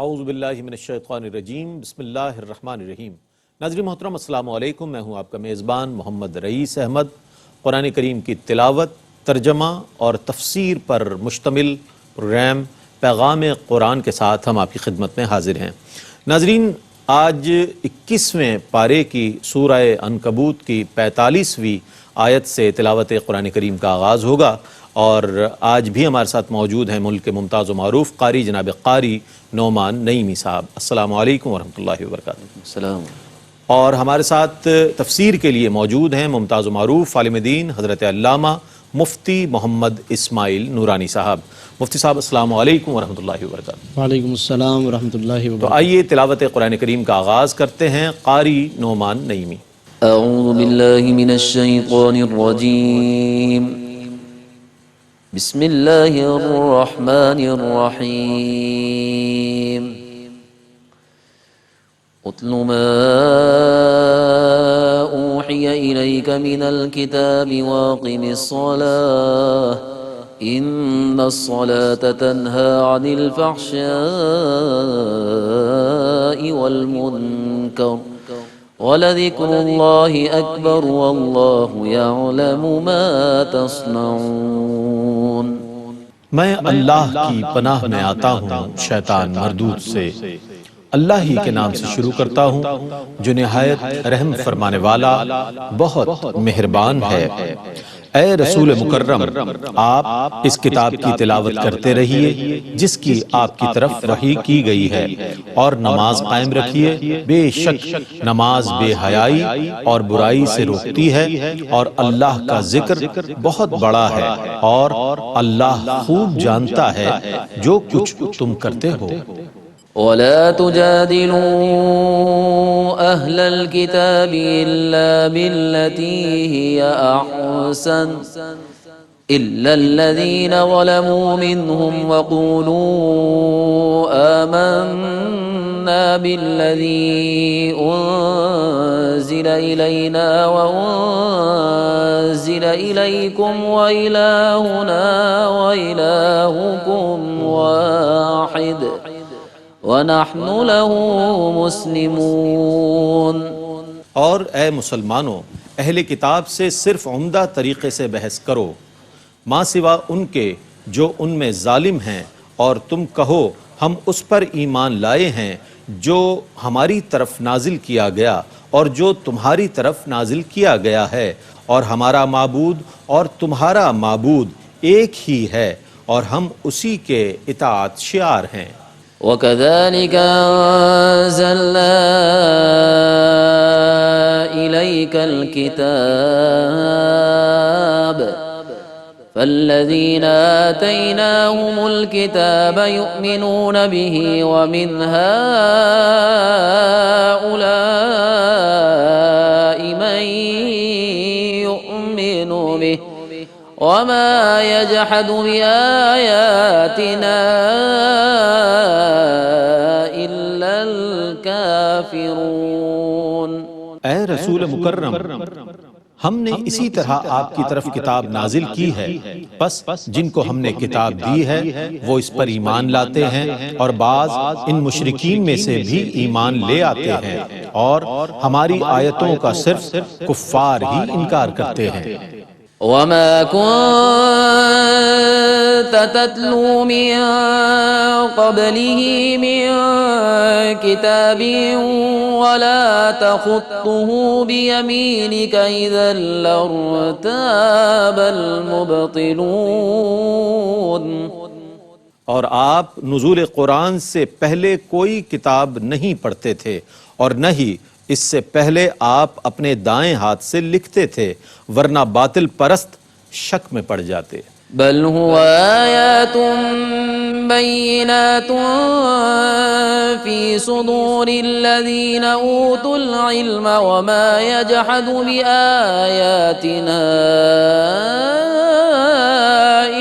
اعوذ باللہ من الشیطان الرجیم، بسم اللہ الرحمن الرحیم۔ ناظرین محترم السلام علیکم، میں ہوں آپ کا میزبان محمد رئیس احمد۔ قرآن کریم کی تلاوت، ترجمہ اور تفسیر پر مشتمل پروگرام پیغام قرآن کے ساتھ ہم آپ کی خدمت میں حاضر ہیں۔ ناظرین، آج 21ویں پارے کی سورہ عنکبوت کی 45ویں آیت سے تلاوت قرآن کریم کا آغاز ہوگا، اور آج بھی ہمارے ساتھ موجود ہیں ملک کے ممتاز و معروف قاری جناب قاری نعمان نعیمی صاحب۔ السلام علیکم ورحمۃ اللہ وبرکاتہ۔ السلام۔ اور ہمارے ساتھ تفسیر کے لیے موجود ہیں ممتاز و معروف عالم دین حضرت علامہ مفتی محمد اسماعیل نورانی صاحب۔ مفتی صاحب السلام علیکم ورحمۃ اللہ وبرکاتہ۔ وعلیکم السلام ورحمۃ اللہ تو وبرکاتہ۔ آئیے تلاوت قرآن کریم کا آغاز کرتے ہیں۔ قاری نعمان نعیمی۔ اعوذ باللہ من الشیطان الرجیم، بسم اللہ الرحمن الرحیم۔ اتل ما اوحی الیک من الکتاب واقم الصلاة ان الصلاة تنہی عن الفحشاء والمنکر وَلَذِكْرُ اللَّهِ أَكْبَرُ وَاللَّهُ يَعْلَمُ مَا تَصْنَعُونَ۔ میں اللہ کی پناہ میں آتا ہوں شیطان مردود سے۔ اللہ ہی کے نام سے شروع کرتا ہوں جو نہایت رحم فرمانے والا بہت مہربان ہے۔ اے رسول مکرم، آپ اس کتاب کی تلاوت کرتے رہیے جس کی آپ کی طرف وحی کی گئی ہے، اور نماز قائم رکھیے، بے شک نماز بے حیائی اور برائی سے روکتی ہے، اور اللہ کا ذکر بہت بڑا ہے، اور اللہ خوب جانتا ہے جو کچھ تم کرتے ہو۔ وَلَا تُجَادِلُوا أَهْلَ الْكِتَابِ إِلَّا بِالَّتِي هِيَ أَحْسَنُ إِلَّا الَّذِينَ ظَلَمُوا مِنْهُمْ وَقُولُوا آمَنَّا بِالَّذِي أُنزِلَ إِلَيْنَا وَأُنزِلَ إِلَيْكُمْ وَإِلَٰهُنَا وَإِلَٰهُكُمْ وَاحِدٌ وَنَحْنُ لَهُ مُسْلِمُونَ۔ اور اے مسلمانوں، اہل کتاب سے صرف عمدہ طریقے سے بحث کرو، ماں سوا ان کے جو ان میں ظالم ہیں، اور تم کہو ہم اس پر ایمان لائے ہیں جو ہماری طرف نازل کیا گیا اور جو تمہاری طرف نازل کیا گیا ہے، اور ہمارا معبود اور تمہارا معبود ایک ہی ہے، اور ہم اسی کے اطاعت شعار ہیں۔ وَكَذَلِكَ أَنزَلْنَا إِلَيْكَ الْكِتَابَ فَالَّذِينَ آتَيْنَاهُمُ الْكِتَابَ يُؤْمِنُونَ بِهِ وَمِنْ هَؤُلَاءِ مَن يُؤْمِنُ بِهِ وَمَا يَجْحَدُ بِآيَاتِنَا إِلَّا الْكَافِرُونَ۔ اے رسول مکرم، ہم نے اسی طرح آپ کی طرف کتاب نازل کی ہے، پس جن کو ہم نے کتاب دی ہے وہ اس پر ایمان لاتے ہیں، اور بعض ان مشرکین میں سے بھی ایمان لے آتے ہیں، اور ہماری آیتوں کا صرف کفار ہی انکار کرتے ہیں۔ وَمَا كُنْتَ تَتْلُو مِن قَبْلِهِ مِن كِتَابٍ وَلَا تَخُطُّهُ بِيَمِينِكَ إِذًا لَّارْتَابَ الْمُبْطِلُونَ۔ اور آپ نزول قرآن سے پہلے کوئی کتاب نہیں پڑھتے تھے، اور نہ ہی اس سے پہلے آپ اپنے دائیں ہاتھ سے لکھتے تھے، ورنہ باطل پرست شک میں پڑ جاتے۔ بل هو آیات بینات فی صدور الذین اوتوا العلم وما یجحد بآیاتنا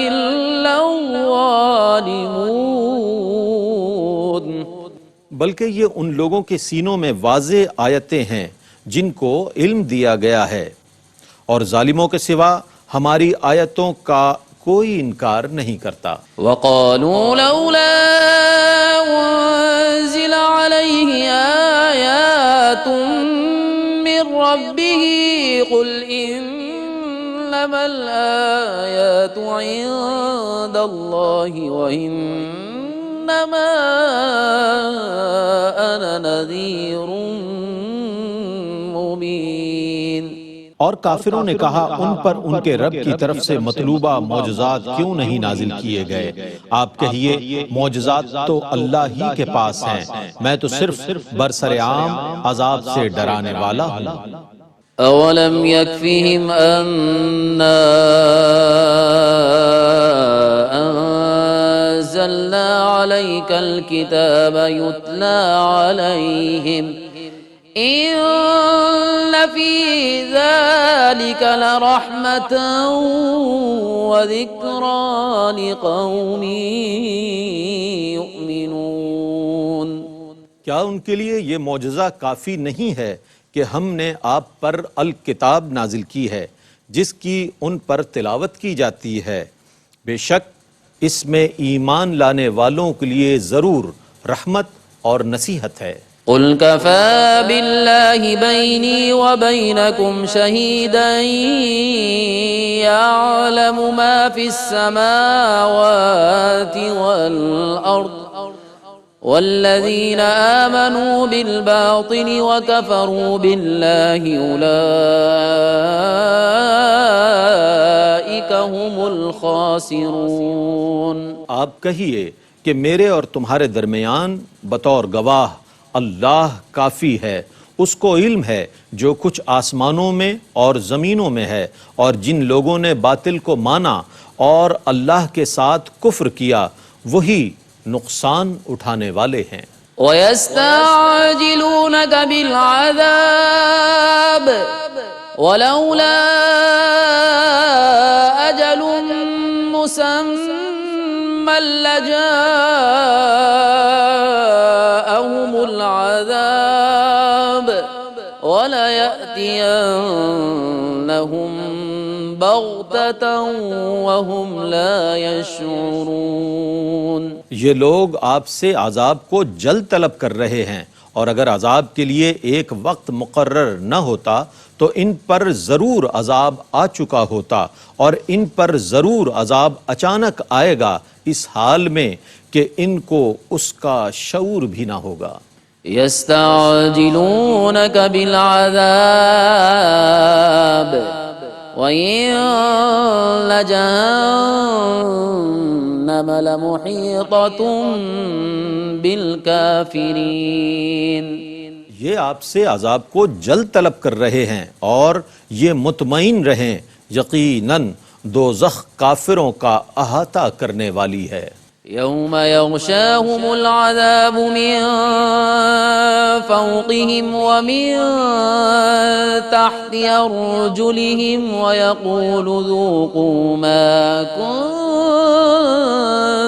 الا الظالمون۔ بلکہ یہ ان لوگوں کے سینوں میں واضح آیتیں ہیں جن کو علم دیا گیا ہے، اور ظالموں کے سوا ہماری آیتوں کا کوئی انکار نہیں کرتا۔ وقالوا لولا إنما الآيات عند الله وإنما أنا نذير مبين۔ اور کافروں نے کہا ان پر ان کے رب کی طرف سے مطلوبہ معجزات کیوں نہیں نازل کیے گئے؟ آپ کہیے معجزات تو اللہ ہی کے پاس ہیں، میں تو صرف برسر عام عذاب سے ڈرانے والا ہوں۔ أولم يكفهم أنا أنزلنا عليك الكتاب يتلى عليهم إن في ذلك لرحمة وذكرى لقوم يؤمنون۔ کیا ان کے لیے یہ معجزہ کافی نہیں ہے کہ ہم نے آپ پر الکتاب نازل کی ہے جس کی ان پر تلاوت کی جاتی ہے؟ بے شک اس میں ایمان لانے والوں کے لیے ضرور رحمت اور نصیحت ہے۔ قل كفى بالله بيني وبينكم شهيدا يعلم ما في السماوات والأرض والذين آمنوا بالباطل وكفروا بالله أولئك هم الخاسرون۔ آپ کہیے کہ میرے اور تمہارے درمیان بطور گواہ اللہ کافی ہے، اس کو علم ہے جو کچھ آسمانوں میں اور زمینوں میں ہے، اور جن لوگوں نے باطل کو مانا اور اللہ کے ساتھ کفر کیا وہی نقصان اٹھانے والے ہیں۔ وَيَسْتَعْجِلُونَكَ بِالْعَذَابِ وَلَوْلَا أَجَلٌ مُّسَمًّى لَّجَاءَهُمُ الْعَذَابُ وَلَيَأْتِيَنَّهُم بَغْتَةً وَهُمْ لَا يَشْعُرُونَ۔ یہ لوگ آپ سے عذاب کو جلد طلب کر رہے ہیں، اور اگر عذاب کے لیے ایک وقت مقرر نہ ہوتا تو ان پر ضرور عذاب آ چکا ہوتا، اور ان پر ضرور عذاب اچانک آئے گا اس حال میں کہ ان کو اس کا شعور بھی نہ ہوگا۔ يستعجلونك بالعذاب وإن لجهنم لمحيطة بالكافرين۔ یہ آپ سے عذاب کو جلد طلب کر رہے ہیں، اور یہ مطمئن رہیں یقیناً دوزخ کافروں کا احاطہ کرنے والی ہے۔ يوم يغشاهم العذاب من فوقهم ومن تحت أرجلهم ويقول ذوقوا ما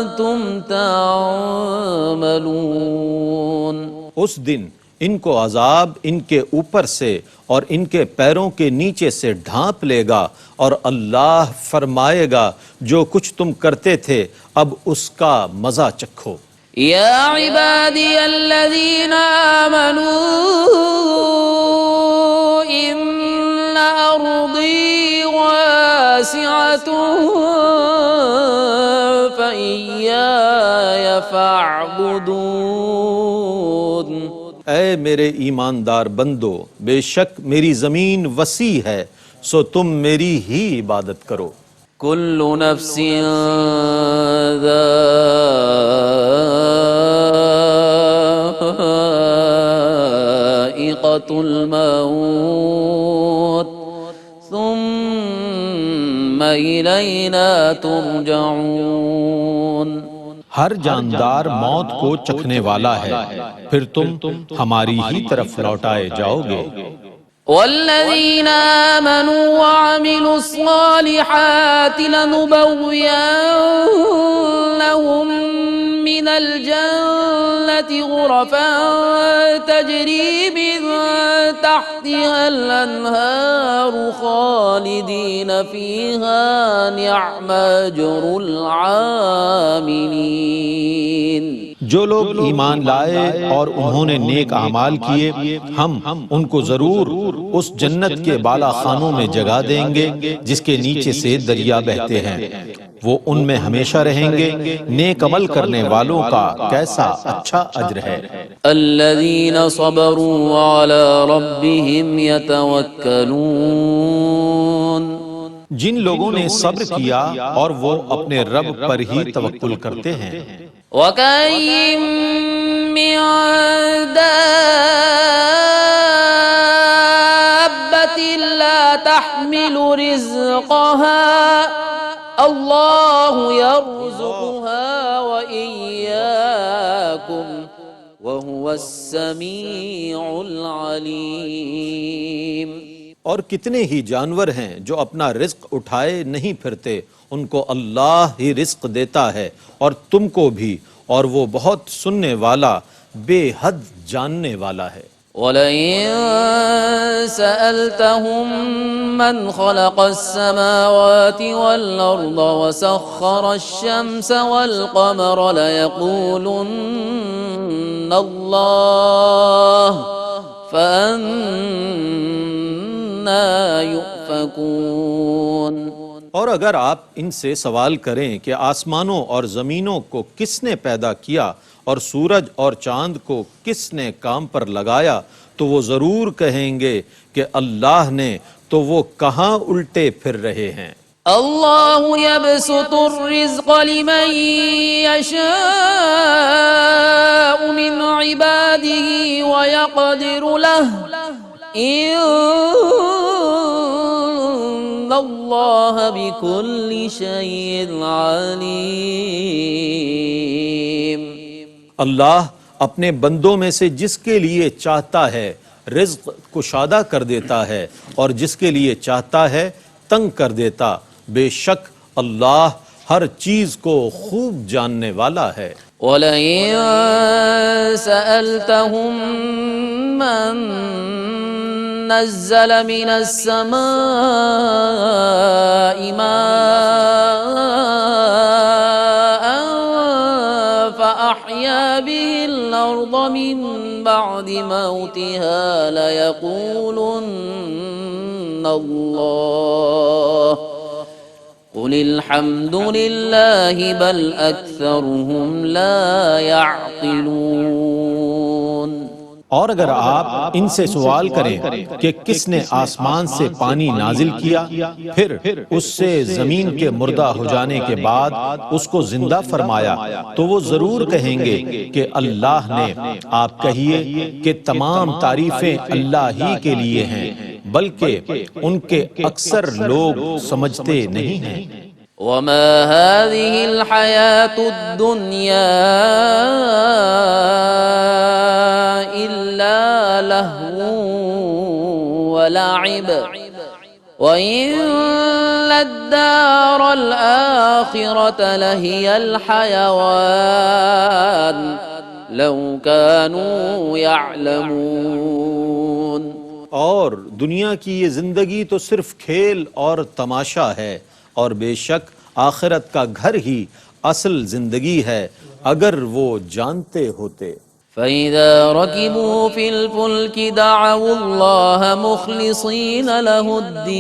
كنتم تعملون۔ اس دن ان کو عذاب ان کے اوپر سے اور ان کے پیروں کے نیچے سے ڈھانپ لے گا، اور اللہ فرمائے گا جو کچھ تم کرتے تھے اب اس کا مزہ چکھو۔ یا عبادی الذین آمنوا ان ارضی واسعۃ فإیای فاعبدون۔ اے میرے ایماندار بندو، بے شک میری زمین وسیع ہے، سو تم میری ہی عبادت کرو۔ کل نفس ذائقۃ الموت ثم الینا ترجعون۔ ہر جاندار موت کو چکھنے والا ہے، پھر تم ہماری ہی طرف لوٹائے جاؤ گے۔ والذین آمنوا وعملوا الصالحات لنبوئنهم من الجنة غرفا تجری من تحتها الانہار خالدین فیہا نعم اجر العاملین۔ جو لوگ ایمان لائے اور انہوں نے نیک اعمال کیے ہم ان کو ضرور اس جنت کے بالا خانوں میں جگہ دیں گے جس کے نیچے سے دریا بہتے ہیں، وہ ان میں ہمیشہ رہیں گے۔ نیک عمل کرنے والوں کا کیسا اچھا اجر ہے۔ الذين صبروا وعلى ربهم يتوكلون، جن لوگوں نے صبر کیا اور وہ اپنے رب پر ہی توکل کرتے ہیں۔ وكاين من دابة لا تحمل رزقها الله يرزقها وإياكم وهو السميع العليم۔ اور کتنے ہی جانور ہیں جو اپنا رزق اٹھائے نہیں پھرتے، ان کو اللہ ہی رزق دیتا ہے اور تم کو بھی، اور وہ بہت سننے والا بے حد جاننے والا ہے۔ وَلَئِن سَأَلْتَهُم مَّنْ خَلَقَ السَّمَاوَاتِ وَالْأَرْضَ وَسَخَّرَ الشَّمْسَ وَالْقَمَرَ لَيَقُولُنَّ اللَّهُ فَأَنَّىٰ يُؤْفَكُونَ۔ اور اگر آپ ان سے سوال کریں کہ آسمانوں اور زمینوں کو کس نے پیدا کیا اور سورج اور چاند کو کس نے کام پر لگایا، تو وہ ضرور کہیں گے کہ اللہ نے، تو وہ کہاں الٹے پھر رہے ہیں۔ اللہ يبسط الرزق لمن يشاء من عباده ويقدر له ان اللہ بكل شيء علیم۔ اللہ اپنے بندوں میں سے جس کے لیے چاہتا ہے رزق کشادہ کر دیتا ہے اور جس کے لیے چاہتا ہے تنگ کر دیتا، بے شک اللہ ہر چیز کو خوب جاننے والا ہے۔ وَلَئِن سَأَلْتَهُم مَّن نَّزَّلَ مِنَ السَّمَاءِ مَاءً فَأَحْيَا بِهِ الْأَرْضَ مِن بَعْدِ مَوْتِهَا لَيَقُولُنَّ اللَّهُ قُلِ الْحَمْدُ لِلَّهِ بَلْ أَكْثَرُهُمْ لَا يَعْقِلُونَ۔ اور اگر آپ ان سے سوال کریں کہ کس نے آسمان سے پانی نازل کیا پھر اس سے زمین کے مردہ ہو جانے کے بعد اس کو زندہ فرمایا، تو وہ ضرور کہیں گے کہ اللہ نے۔ آپ کہیے کہ تمام تعریفیں اللہ ہی کے لیے ہیں، بلکہ ان کے اکثر لوگ سمجھتے نہیں ہیں۔ وما هذه الحياة الدنيا إلا لهو ولعب وإن الدار الآخرة لهي الحيوان لو كانوا يعلمون۔ اور دنیا کی یہ زندگی تو صرف کھیل اور تماشا ہے، اور بے شک آخرت کا گھر ہی اصل زندگی ہے اگر وہ جانتے ہوتے۔ فَإِذَا رَكِبُوا فِي الْفُلْكِ دَعَوُا اللَّهَ مُخْلِصِينَ لَهُ الدِّينَ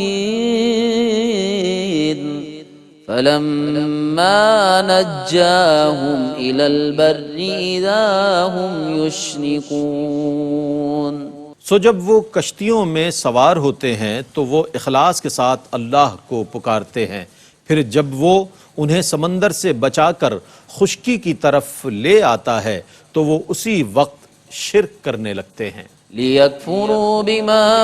فَلَمَّا نَجَّاهُمْ إِلَى الْبَرِّ إِذَا هُمْ يُشْرِكُونَ۔ سو جب وہ کشتیوں میں سوار ہوتے ہیں تو وہ اخلاص کے ساتھ اللہ کو پکارتے ہیں، پھر جب وہ انہیں سمندر سے بچا کر خشکی کی طرف لے آتا ہے تو وہ اسی وقت شرک کرنے لگتے ہیں۔ لِيَكْفُرُوا بِمَا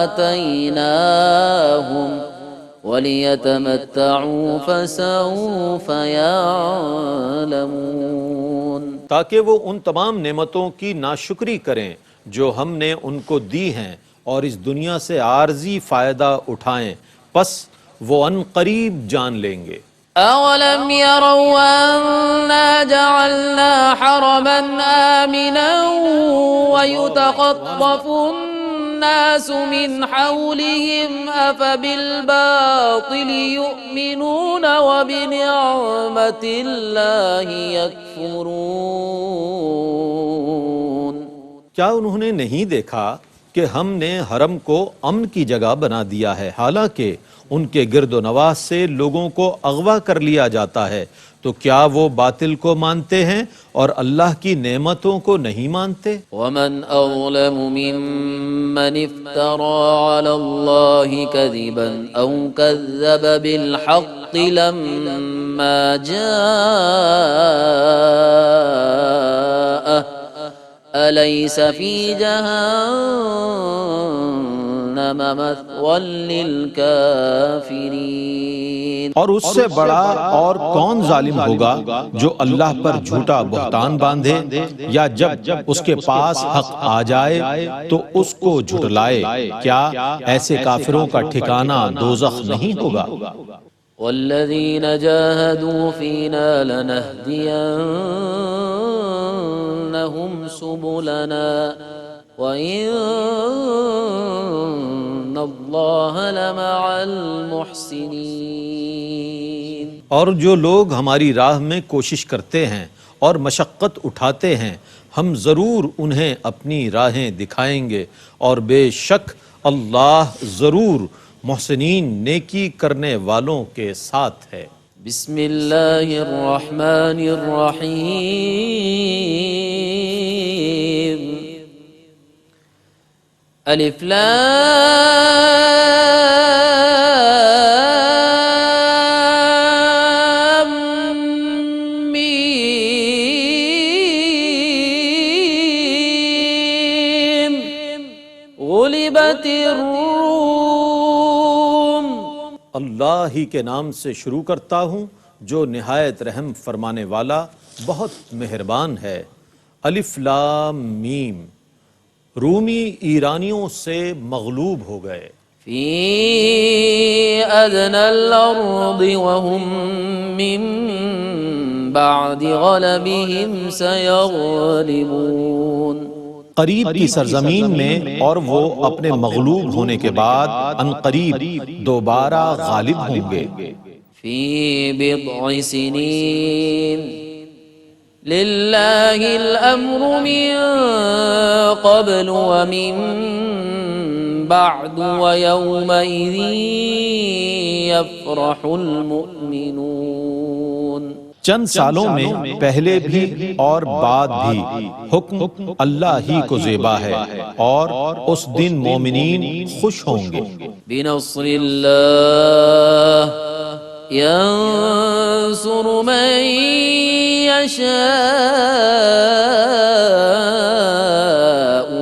آتَيْنَاهُمْ وَلِيَتَمَتَّعُوا فَسَوْفَ يَعْلَمُونَ۔ تاکہ وہ ان تمام نعمتوں کی ناشکری کریں جو ہم نے ان کو دی ہیں اور اس دنیا سے عارضی فائدہ اٹھائیں، پس وہ ان قریب جان لیں گے۔ أَوَلَمْ يَرَوْا أَنَّا جَعَلْنَا حَرَمًا آمِنًا وَيُتَخَطَّفُ الناس من حولهم أفبالباطل يؤمنون وبنعمة الله يكفرون. کیا انہوں نے نہیں دیکھا کہ ہم نے حرم کو امن کی جگہ بنا دیا ہے، حالانکہ ان کے گرد و نواح سے لوگوں کو اغوا کر لیا جاتا ہے، تو کیا وہ باطل کو مانتے ہیں اور اللہ کی نعمتوں کو نہیں مانتے؟ ومن أظلم ممن افترى على الله كذبا أو كذب بالحق لما جاءه أليس في جهنم مثوى للكافرين. اور اس سے بڑا اور کون ظالم ہوگا جو اللہ پر جھوٹا بہتان باندھے یا جب اس کے پاس حق آ جائے تو اس کو جھٹلائے؟ کیا ایسے کافروں کا ٹھکانہ دوزخ نہیں ہوگا؟ والذین جاہدوا فینا لنہدینہم سبلنا وَإِنَّ اللَّهَ لَمَعَ الْمُحْسِنِينَ. اور جو لوگ ہماری راہ میں کوشش کرتے ہیں اور مشقت اٹھاتے ہیں، ہم ضرور انہیں اپنی راہیں دکھائیں گے، اور بے شک اللہ ضرور محسنین نیکی کرنے والوں کے ساتھ ہے. بسم اللہ الرحمن الرحیم. الف لام میم. غلبت الروم. اللہ ہی کے نام سے شروع کرتا ہوں جو نہایت رحم فرمانے والا بہت مہربان ہے. الف لام میم. رومی ایرانیوں سے مغلوب ہو گئے. فی ادنى الارض وهم من بعد غلبهم سيغلبون. قریب کی سرزمین میں اور وہ اپنے مغلوب ہونے کے بعد ان قریب دوبارہ غالب ہوں گے. فی بضع سنین للہ الامر من قبل ومن بعد ویومئذ یفرح المؤمنون. چند سالوں میں پہلے بھی اور بعد بھی حکم اللہ ہی کو زیبا ہے، اور اس دن مومنین خوش ہوں گے. بنصر اللہ ينصر من يشاء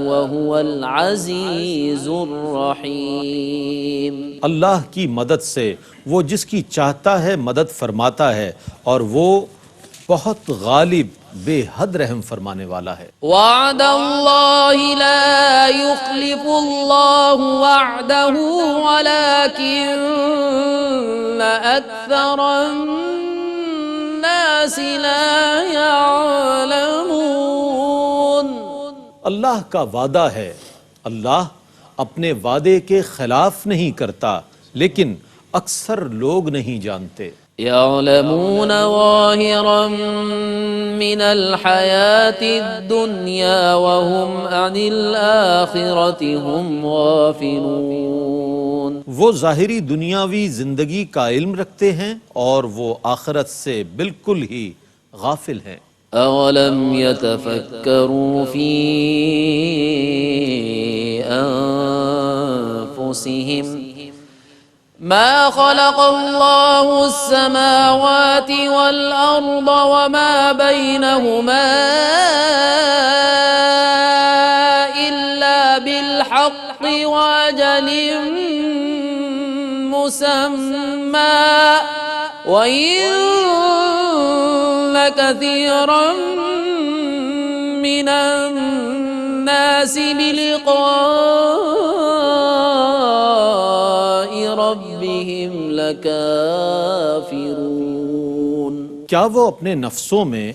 وهو العزيز الرحيم. اللہ کی مدد سے وہ جس کی چاہتا ہے مدد فرماتا ہے، اور وہ بہت غالب بے حد رحم فرمانے والا ہے. وعد اللہ لا يخلف اللہ وعده ولكن اکثر الناس لا يعلمون. اللہ کا وعدہ ہے، اللہ اپنے وعدے کے خلاف نہیں کرتا، لیکن اکثر لوگ نہیں جانتے. يعلمون ظاهرا من الحياة الدنيا وهم عن الآخرة هم غافلون. وہ ظاہری دنیاوی زندگی کا علم رکھتے ہیں اور وہ آخرت سے بالکل ہی غافل ہیں. أولم يتفكروا في أنفسهم ما خلق الله السماوات والأرض وما بينهما إلا بالحق وأجل مسمى وإن كثيرا من الناس بلقاء ربهم لكافرون. کیا وہ اپنے نفسوں میں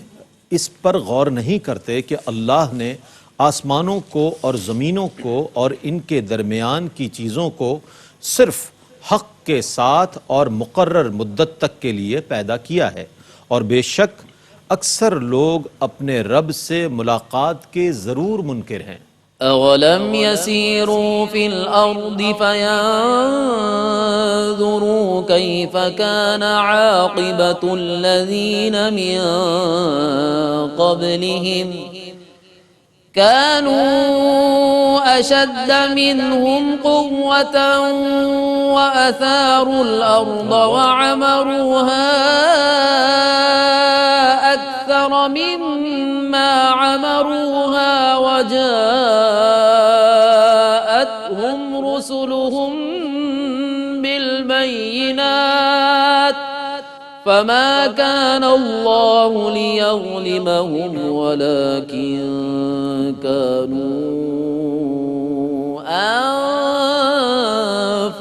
اس پر غور نہیں کرتے کہ اللہ نے آسمانوں کو اور زمینوں کو اور ان کے درمیان کی چیزوں کو صرف حق کے ساتھ اور مقرر مدت تک کے لیے پیدا کیا ہے، اور بے شک اکثر لوگ اپنے رب سے ملاقات کے ضرور منکر ہیں۔ أولم يسيروا في الأرض فينظروا كيف كان عاقبة الذين من قبلهم كانوا أشد منهم قوة وأثاروا الأرض وعمروها أكثر مما عمروها وجاءتهم رسلهم بالبينات فما كان الله ليظلمهم ولكن كانوا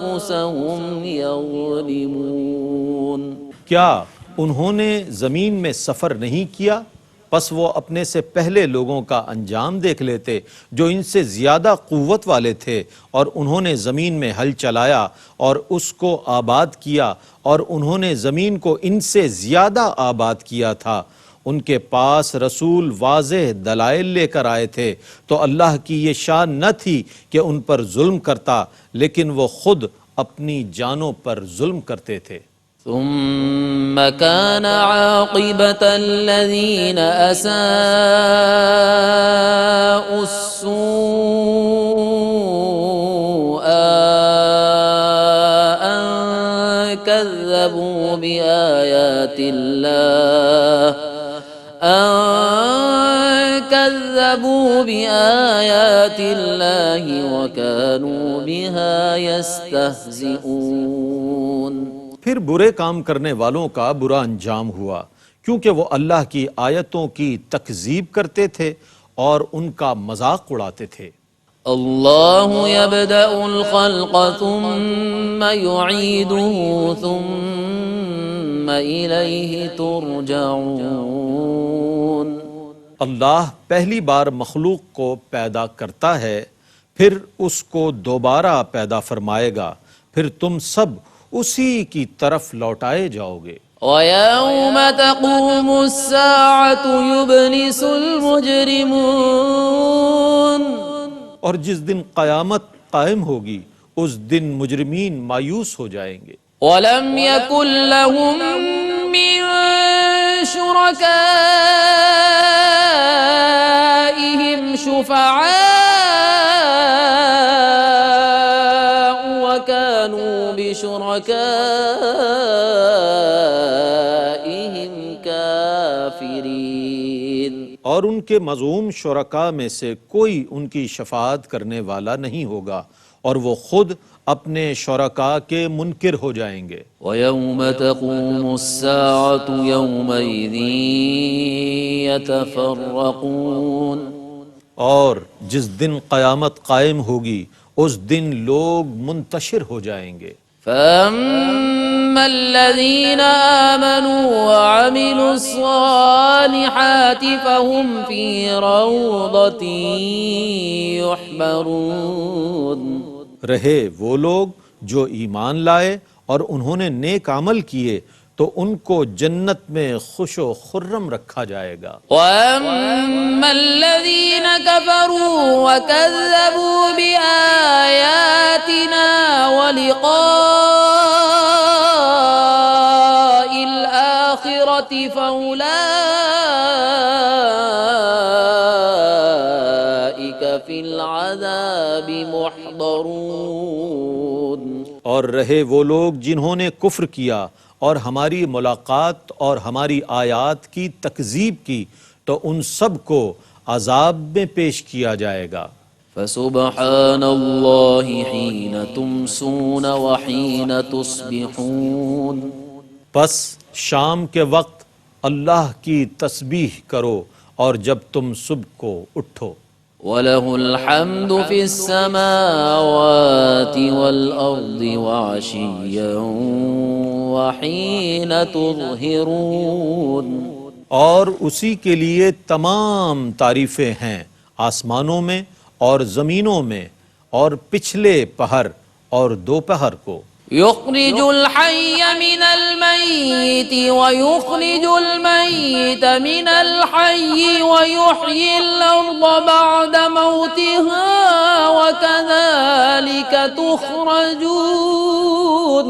أنفسهم يظلمون۔ کیا انہوں نے زمین میں سفر نہیں کیا؟ پس وہ اپنے سے پہلے لوگوں کا انجام دیکھ لیتے جو ان سے زیادہ قوت والے تھے، اور انہوں نے زمین میں ہل چلایا اور اس کو آباد کیا، اور انہوں نے زمین کو ان سے زیادہ آباد کیا تھا۔ ان کے پاس رسول واضح دلائل لے کر آئے تھے، تو اللہ کی یہ شان نہ تھی کہ ان پر ظلم کرتا، لیکن وہ خود اپنی جانوں پر ظلم کرتے تھے۔ ثم كان عاقبة الذين أساءوا السوء أن كذبوا بآيات الله وكانوا بها يستهزئون۔ پھر برے کام کرنے والوں کا برا انجام ہوا، کیونکہ وہ اللہ کی آیتوں کی تکذیب کرتے تھے اور ان کا مذاق اڑاتے تھے۔ اللہ یبدأ الخلق ثم یعیدہ ثم الیہ ترجعون۔ اللہ پہلی بار مخلوق کو پیدا کرتا ہے، پھر اس کو دوبارہ پیدا فرمائے گا، پھر تم سب اسی کی طرف لوٹائے جاؤ گے۔ وَيَوْمَ تَقُومُ السَّاعَةُ يُبْلِسُ الْمُجْرِمُونَ۔ اور جس دن قیامت قائم ہوگی اس دن مجرمین مایوس ہو جائیں گے۔ وَلَمْ يَكُنْ لَهُم مِّن شُرَكَائِهِمْ شُفَعَاءُ وَكَانُوا بِشُرَكَائِهِمْ كَافِرِينَ۔ اور ان کے مظلوم شرکاء میں سے کوئی ان کی شفاعت کرنے والا نہیں ہوگا، اور وہ خود اپنے شرکاء کے منکر ہو جائیں گے۔ وَيَوْمَ تَقُومُ السَّاعَةُ يَوْمَئِذٍ يَتَفَرَّقُونَ۔ اور جس دن قیامت قائم ہوگی اس دن لوگ منتشر ہو جائیں گے۔ فَأَمَّا الَّذِينَ آمَنُوا وَعَمِلُوا الصَّالِحَاتِ فَهُمْ فِي رَوْضَةٍ يُحْبَرُونَ۔ رہے وہ لوگ جو ایمان لائے اور انہوں نے نیک عمل کیے تو ان کو جنت میں خوش و خرم رکھا جائے گا۔ وَأَمَّا الَّذِينَ كَفَرُوا وَكَذَّبُوا بِآيَاتِنَا وَلِقَاءِ الْآخِرَةِ فَأُولَئِكَ فِي الْعَذَابِ مُحْضَرُونَ۔ اور رہے وہ لوگ جنہوں نے کفر کیا اور ہماری ملاقات اور ہماری آیات کی تکذیب کی تو ان سب کو عذاب میں پیش کیا جائے گا۔ فسبحان اللہ حین تمسون وحین تصبحون۔ پس شام کے وقت اللہ کی تسبیح کرو اور جب تم صبح کو اٹھو۔ وَلَهُ الْحَمْدُ فِي السَّمَاوَاتِ وَالْأَرْضِ وَعَشِيًّا وَحِينَ تُظْهِرُونَ۔ اور اسی کے لیے تمام تعریفیں ہیں آسمانوں میں اور زمینوں میں اور پچھلے پہر اور دوپہر کو۔ يخرج الحي من الميت ويخرج الميت من الحي ويحيي الأرض بعد موتها وكذلك تخرجون۔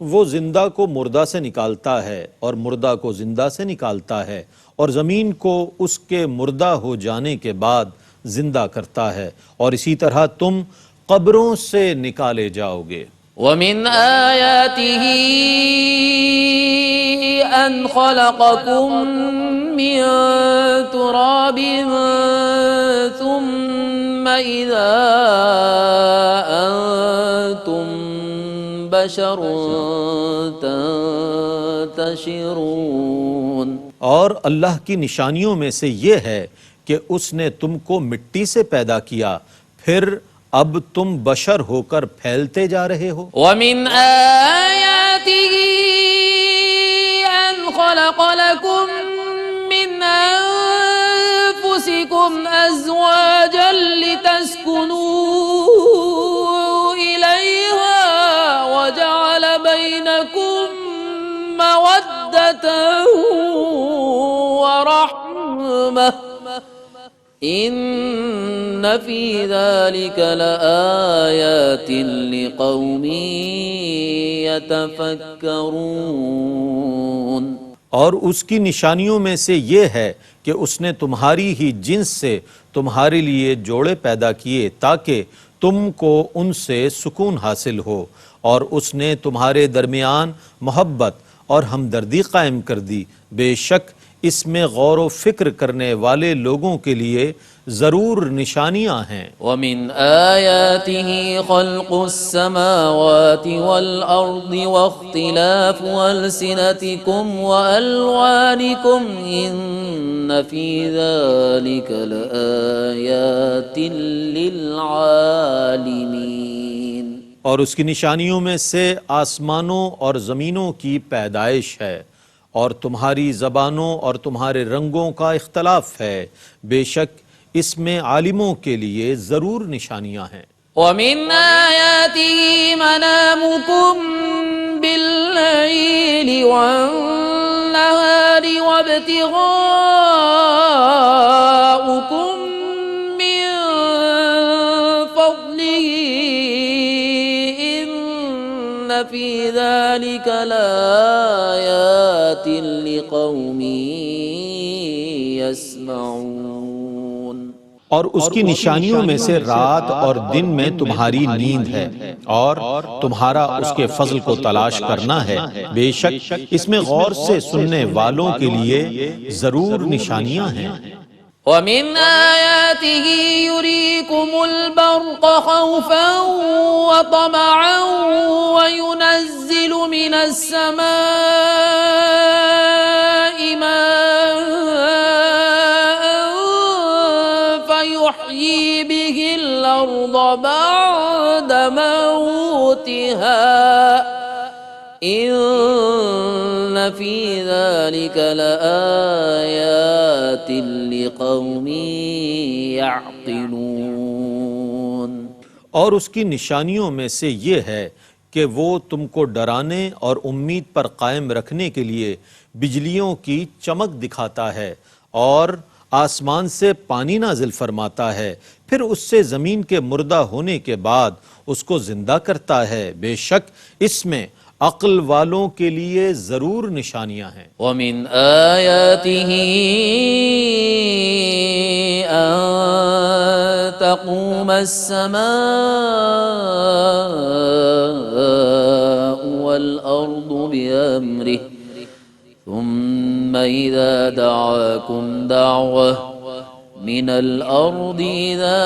وہ زندہ کو مردہ سے نکالتا ہے اور مردہ کو زندہ سے نکالتا ہے اور زمین کو اس کے مردہ ہو جانے کے بعد زندہ کرتا ہے، اور اسی طرح تم قبروں سے نکالے جاؤ گے۔ ومن آياته أن خلقكم من تراب ثم إذا أنتم بشر تنتشرون۔ اور اللہ کی نشانیوں میں سے یہ ہے کہ اس نے تم کو مٹی سے پیدا کیا، پھر اب تم بشر ہو کر پھیلتے جا رہے ہو۔ ومن آياته أن خلق لكم من أنفسكم أزواجا لتسكنوا إليها وجعل بينكم مودة ورحمة إن في ذلك لآيات لقوم يتفكرون۔ اور اس کی نشانیوں میں سے یہ ہے کہ اس نے تمہاری ہی جنس سے تمہارے لیے جوڑے پیدا کیے تاکہ تم کو ان سے سکون حاصل ہو، اور اس نے تمہارے درمیان محبت اور ہمدردی قائم کر دی۔ بے شک اس میں غور و فکر کرنے والے لوگوں کے لیے ضرور نشانیاں ہیں۔ ومن آياته خلق السماوات والأرض واختلاف ألسنتكم وألوانكم إن في ذلك لآيات للعالمين۔ اور اس کی نشانیوں میں سے آسمانوں اور زمینوں کی پیدائش ہے، اور تمہاری زبانوں اور تمہارے رنگوں کا اختلاف ہے، بے شک اس میں عالموں کے لیے ضرور نشانیاں ہیں۔ ومن آياته منامكم بالليل والنهار وابتغاؤكم من فضله إن في ذلك لآيات لقوم يسمعون۔ اور اس کی نشانیوں میں سے رات اور دن میں تمہاری نیند ہے، اور تمہارا اس کے فضل کو تلاش کرنا ہے، بے شک اس میں غور سے سننے والوں کے لیے ضرور نشانیاں ہیں۔ ومن آياته يريكم البرق خوفا وطمعا وينزل من السماء ماء فيحيي به الأرض بعد موتها إن في ذلك لآيات لقوم يعقلون۔ اور اس کی نشانیوں میں سے یہ ہے کہ وہ تم کو ڈرانے اور امید پر قائم رکھنے کے لیے بجلیوں کی چمک دکھاتا ہے، اور آسمان سے پانی نازل فرماتا ہے، پھر اس سے زمین کے مردہ ہونے کے بعد اس کو زندہ کرتا ہے، بے شک اس میں عقل والوں کے لیے ضرور نشانیاں ہیں۔ ومن آياته أن تقوم السماء والأرض بأمره ثم إذا دعاكم دعوة من الأرض إذا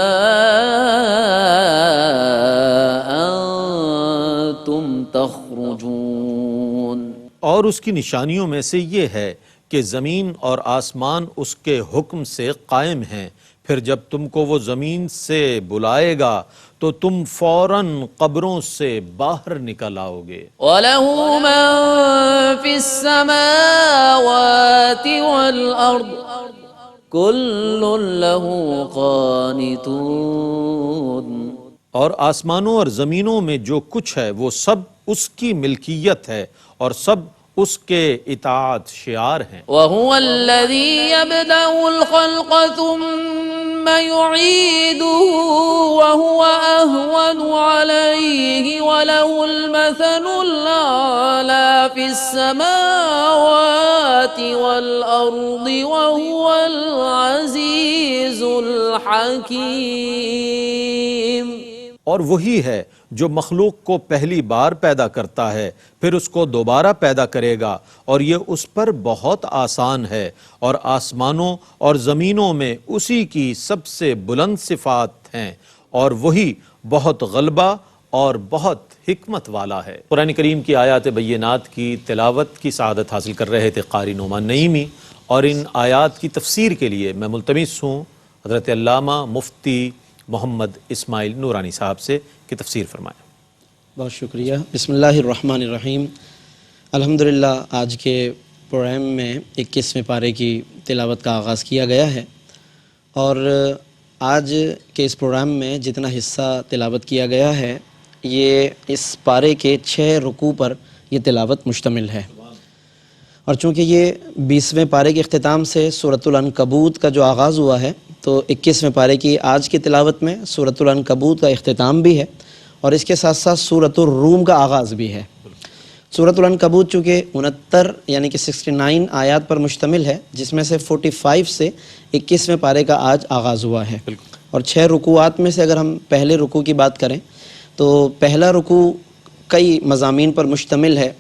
أنتم تخرجون۔ اور اس کی نشانیوں میں سے یہ ہے کہ زمین اور آسمان اس کے حکم سے قائم ہیں، پھر جب تم کو وہ زمین سے بلائے گا تو تم فوراً قبروں سے باہر نکل آؤ گے۔ وَلَهُ مَن فِي السَّمَاوَاتِ وَالْأَرْضِ كل له قانتون. اور آسمانوں اور زمینوں میں جو کچھ ہے وہ سب اس کی ملکیت ہے اور سب اس کے اطاعت شعار ہیں. وهو الذي يبدأ الخلق ثم يعيده وهو أهون عليه وله المثل الأعلى في السماوات والأرض وهو العزيز الحكيم. اور وہی ہے جو مخلوق کو پہلی بار پیدا کرتا ہے پھر اس کو دوبارہ پیدا کرے گا اور یہ اس پر بہت آسان ہے اور آسمانوں اور زمینوں میں اسی کی سب سے بلند صفات ہیں اور وہی بہت غلبہ اور بہت حکمت والا ہے. قرآن کریم کی آیات بینات کی تلاوت کی سعادت حاصل کر رہے تھے قاری نعمان نعیمی، اور ان آیات کی تفسیر کے لیے میں ملتمس ہوں حضرت علامہ مفتی محمد اسماعیل نورانی صاحب سے کہ تفسیر فرمائیں. بہت شکریہ. بسم اللہ الرحمن الرحیم. الحمدللہ آج کے پروگرام میں 21ویں پارے کی تلاوت کا آغاز کیا گیا ہے، اور آج کے اس پروگرام میں جتنا حصہ تلاوت کیا گیا ہے یہ اس پارے کے 6 رکوع پر یہ تلاوت مشتمل ہے. اور چونکہ یہ 20ویں پارے کے اختتام سے سورۃ العنکبوت کا جو آغاز ہوا ہے تو 21ویں پارے کی آج کی تلاوت میں سورۃ العنکبوت کا اختتام بھی ہے اور اس کے ساتھ ساتھ سورۃ الروم کا آغاز بھی ہے. سورۃ العنکبوت چونکہ 69 یعنی کہ 69 آیات پر مشتمل ہے، جس میں سے 45 سے 21ویں پارے کا آج آغاز ہوا ہے. اور 6 رکوعات میں سے اگر ہم پہلے رکوع کی بات کریں تو پہلا رکوع کئی مضامین پر مشتمل ہے،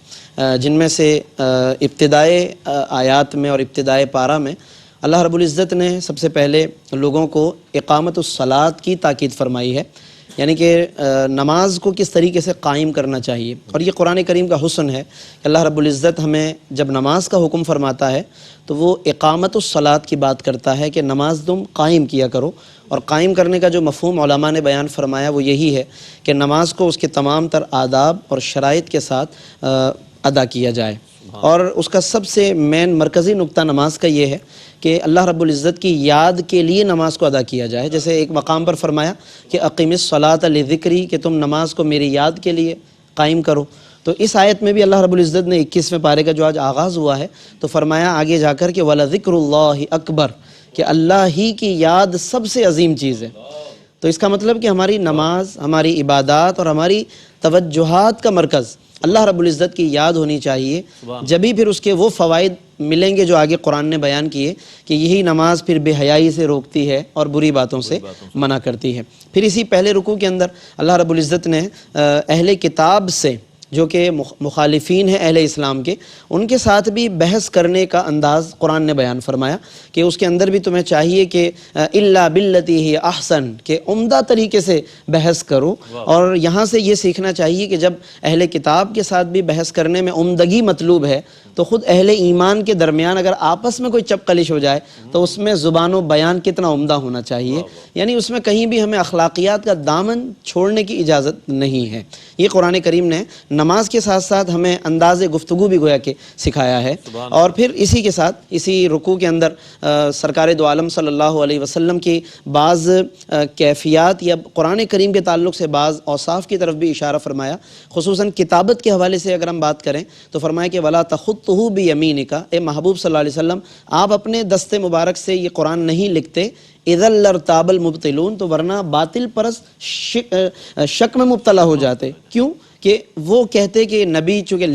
جن میں سے ابتدائے آیات میں اور ابتدائے پارہ میں اللہ رب العزت نے سب سے پہلے لوگوں کو اقامت الصلاۃ کی تاکید فرمائی ہے، یعنی کہ نماز کو کس طریقے سے قائم کرنا چاہیے. اور یہ قرآن کریم کا حسن ہے کہ اللہ رب العزت ہمیں جب نماز کا حکم فرماتا ہے تو وہ اقامت الصلاۃ کی بات کرتا ہے کہ نماز تم قائم کیا کرو. اور قائم کرنے کا جو مفہوم علماء نے بیان فرمایا وہ یہی ہے کہ نماز کو اس کے تمام تر آداب اور شرائط کے ساتھ ادا کیا جائے. اور اس کا سب سے مین مرکزی نقطہ نماز کا یہ ہے کہ اللہ رب العزت کی یاد کے لیے نماز کو ادا کیا جائے. جیسے ایک مقام پر فرمایا کہ اقیم الصلاۃ لذکری، کہ تم نماز کو میری یاد کے لیے قائم کرو. تو اس آیت میں بھی اللہ رب العزت نے 21ویں پارے کا جو آج آغاز ہوا ہے تو فرمایا آگے جا کر کہ وَلَذِكْرُ اللَّهِ أَكْبَرُ، کہ اللہ ہی کی یاد سب سے عظیم چیز ہے. تو اس کا مطلب کہ ہماری نماز، ہماری عبادات اور ہماری توجہات کا مرکز اللہ رب العزت کی یاد ہونی چاہیے. جبھی پھر اس کے وہ فوائد ملیں گے جو آگے قرآن نے بیان کیے کہ یہی نماز پھر بے حیائی سے روکتی ہے اور بری باتوں سے منع کرتی ہے. پھر اسی پہلے رکوع کے اندر اللہ رب العزت نے اہل کتاب سے جو کہ مخالفین ہیں اہل اسلام کے، ان کے ساتھ بھی بحث کرنے کا انداز قرآن نے بیان فرمایا کہ اس کے اندر بھی تمہیں چاہیے کہ الا باللتی ہی احسن، کہ عمدہ طریقے سے بحث کرو. اور یہاں سے یہ سیکھنا چاہیے کہ جب اہل کتاب کے ساتھ بھی بحث کرنے میں عمدگی مطلوب ہے تو خود اہل ایمان کے درمیان اگر آپس میں کوئی چپقلش ہو جائے تو اس میں زبان و بیان کتنا عمدہ ہونا چاہیے. یعنی اس میں کہیں بھی ہمیں اخلاقیات کا دامن چھوڑنے کی اجازت نہیں ہے. یہ قرآن کریم نے نماز کے ساتھ ساتھ ہمیں انداز گفتگو بھی گویا کہ سکھایا ہے. اور پھر اسی کے ساتھ اسی رکوع کے اندر سرکار دو عالم صلی اللہ علیہ وسلم کی بعض کیفیات یا قرآن کریم کے تعلق سے بعض اوصاف کی طرف بھی اشارہ فرمایا. خصوصاً کتابت کے حوالے سے اگر ہم بات کریں تو فرمایا کہ وَلَا تَخُطُّهُ بِيَمِينِكَ، اے محبوب صلی اللہ علیہ وسلم آپ اپنے دست مبارک سے یہ قرآن نہیں لکھتے. اِذًا لَارْتَابَ الْمُبْطِلُونَ، تو ورنہ باطل پرست شک میں مبتلا ہو جاتے. کیوں؟ کہ وہ کہتے کہ نبی چونکہ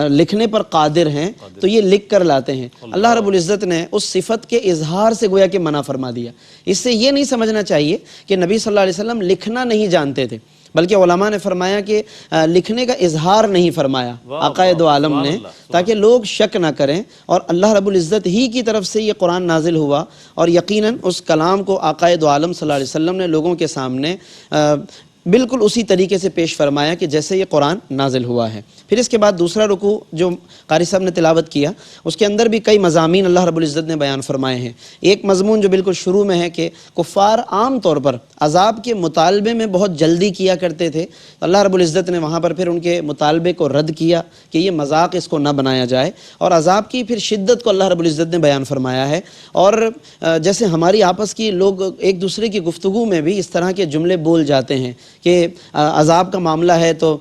لکھنے پر قادر ہیں تو یہ لکھ کر لاتے ہیں. اللہ رب العزت نے اس صفت کے اظہار سے گویا کہ منع فرما دیا. اس سے یہ نہیں سمجھنا چاہیے کہ نبی صلی اللہ علیہ وسلم لکھنا نہیں جانتے تھے، بلکہ علماء نے فرمایا کہ لکھنے کا اظہار نہیں فرمایا آقا دو عالم نے، تاکہ لوگ شک نہ کریں. اور اللہ رب العزت ہی کی طرف سے یہ قرآن نازل ہوا اور یقیناً اس کلام کو آقا دو عالم صلی اللہ علیہ وسلم نے لوگوں کے سامنے بالکل اسی طریقے سے پیش فرمایا کہ جیسے یہ قرآن نازل ہوا ہے۔ پھر اس کے بعد دوسرا رکوع جو قاری صاحب نے تلاوت کیا، اس کے اندر بھی کئی مضامین اللہ رب العزت نے بیان فرمائے ہیں۔ ایک مضمون جو بالکل شروع میں ہے کہ کفار عام طور پر عذاب کے مطالبے میں بہت جلدی کیا کرتے تھے، اللہ رب العزت نے وہاں پر پھر ان کے مطالبے کو رد کیا کہ یہ مذاق اس کو نہ بنایا جائے، اور عذاب کی پھر شدت کو اللہ رب العزت نے بیان فرمایا ہے۔ اور جیسے ہماری آپس کی لوگ ایک دوسرے کی گفتگو میں بھی اس طرح کے جملے بول جاتے ہیں کہ عذاب کا معاملہ ہے تو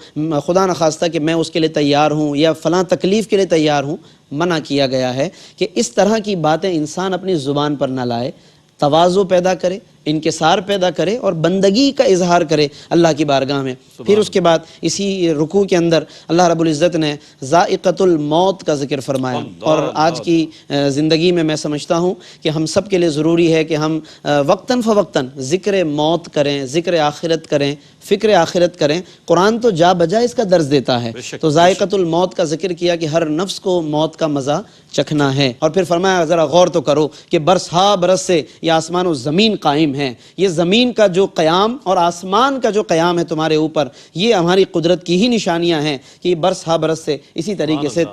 خدا نخواستہ کہ میں اس کے لیے تیار ہوں یا فلاں تکلیف کے لیے تیار ہوں، منع کیا گیا ہے کہ اس طرح کی باتیں انسان اپنی زبان پر نہ لائے، تواضع پیدا کرے، انکسار پیدا کرے اور بندگی کا اظہار کرے اللہ کی بارگاہ میں۔ پھر اس کے بعد اسی رکوع کے اندر اللہ رب العزت نے ذائقۃ الموت کا ذکر فرمایا، اور آج کی زندگی میں سمجھتا ہوں کہ ہم سب کے لیے ضروری ہے کہ ہم وقتاً فوقتاً ذکر موت کریں، ذکر آخرت کریں، فکر آخرت کریں۔ قرآن تو جا بجا اس کا درس دیتا ہے، تو ذائقۃ الموت کا ذکر کیا کہ ہر نفس کو موت کا مزہ چکھنا ہے۔ اور پھر فرمایا ذرا غور تو کرو کہ برس ہا برس سے یہ آسمان و زمین قائم ہیں، یہ زمین کا جو قیام اور آسمان کا جو قیام ہے تمہارے اوپر، یہ ہماری قدرت کی ہی نشانیاں ہیں کہ یہ برس ہا برس سے اسی طریقے سے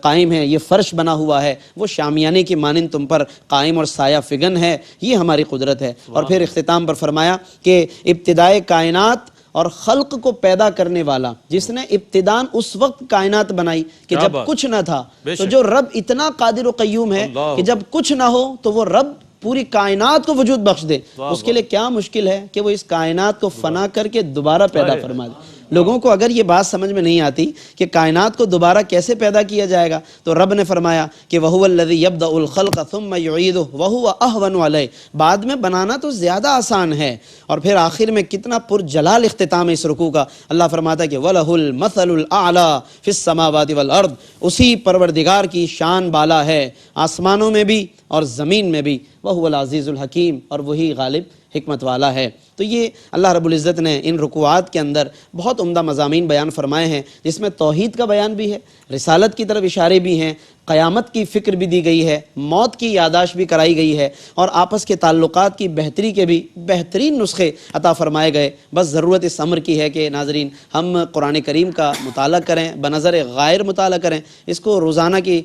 قائم ہے، یہ فرش بنا ہوا ہے، وہ شامیانے کی مانند تم پر قائم اور سایہ فگن ہے، یہ ہماری قدرت ہے۔ اور پھر اختتام پر فرمایا کہ ابتدائے کائنات اور خلق کو پیدا کرنے والا، جس نے ابتداً اس وقت کائنات بنائی کہ جب کچھ نہ تھا، تو جو رب اتنا قادر و قیوم ہے کہ جب کچھ نہ ہو تو وہ رب پوری کائنات کو وجود بخش دے، اس کے لیے کیا مشکل ہے کہ وہ اس کائنات کو فنا کر کے دوبارہ پیدا فرما دے۔ لوگوں کو اگر یہ بات سمجھ میں نہیں آتی کہ کائنات کو دوبارہ کیسے پیدا کیا جائے گا، تو رب نے فرمایا کہ وَهُوَ الَّذِي يَبْدَأُ الْخَلْقَ ثُمَّ يُعِيدُهُ وَهُوَ أَهْوَنُ عَلَيْهِ، بعد میں بنانا تو زیادہ آسان ہے۔ اور پھر آخر میں کتنا پرجلال اختتام ہے اس رکوع کا، اللہ فرماتا ہے کہ وَلَهُ الْمَثَلُ الْأَعْلَى فِي السَّمَاوَاتِ وَالْأَرْضِ، اسی پروردگار کی شان بالا ہے آسمانوں میں بھی اور زمین میں بھی، وَهُوَ الْعَزِيزُ الْحَكِيمُ، اور وہی غالب حکمت والا ہے۔ تو یہ اللہ رب العزت نے ان رکوعات کے اندر بہت عمدہ مضامین بیان فرمائے ہیں، جس میں توحید کا بیان بھی ہے، رسالت کی طرف اشارے بھی ہیں، قیامت کی فکر بھی دی گئی ہے، موت کی یادداشت بھی کرائی گئی ہے، اور آپس کے تعلقات کی بہتری کے بھی بہترین نسخے عطا فرمائے گئے۔ بس ضرورت اس امر کی ہے کہ ناظرین ہم قرآن کریم کا مطالعہ کریں، بنظر غائر مطالعہ کریں، اس کو روزانہ کی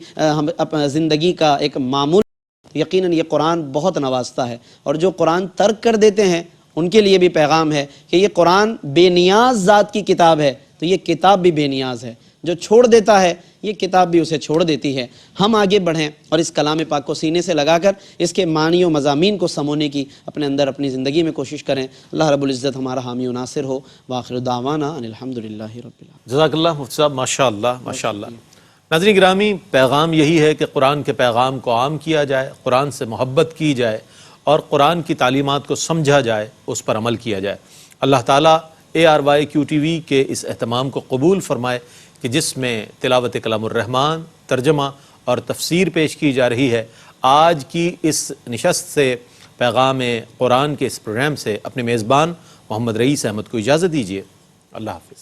زندگی کا ایک معمول۔ یقیناً یہ قرآن بہت نوازتا ہے، اور جو قرآن ترک کر دیتے ہیں ان کے لیے بھی پیغام ہے کہ یہ قرآن بے نیاز ذات کی کتاب ہے، تو یہ کتاب بھی بے نیاز ہے۔ جو چھوڑ دیتا ہے یہ کتاب بھی اسے چھوڑ دیتی ہے۔ ہم آگے بڑھیں اور اس کلام پاک کو سینے سے لگا کر اس کے معنی و مضامین کو سمونے کی اپنے اندر اپنی زندگی میں کوشش کریں۔ اللہ رب العزت ہمارا حامی و ناصر ہو۔ وآخر دعوانا ان الحمدللہ رب العالمین۔ جزاک اللہ مفتی صاحب، ماشاءاللہ ماشاءاللہ۔ ناظرین گرامی، پیغام یہی ہے کہ قرآن کے پیغام کو عام کیا جائے، قرآن سے محبت کی جائے اور قرآن کی تعلیمات کو سمجھا جائے، اس پر عمل کیا جائے۔ اللہ تعالیٰ ARYQTV کے اس اہتمام کو قبول فرمائے کہ جس میں تلاوت کلام الرحمن، ترجمہ اور تفسیر پیش کی جا رہی ہے۔ آج کی اس نشست سے، پیغام قرآن کے اس پروگرام سے اپنے میزبان محمد رئیس احمد کو اجازت دیجیے۔ اللہ حافظ۔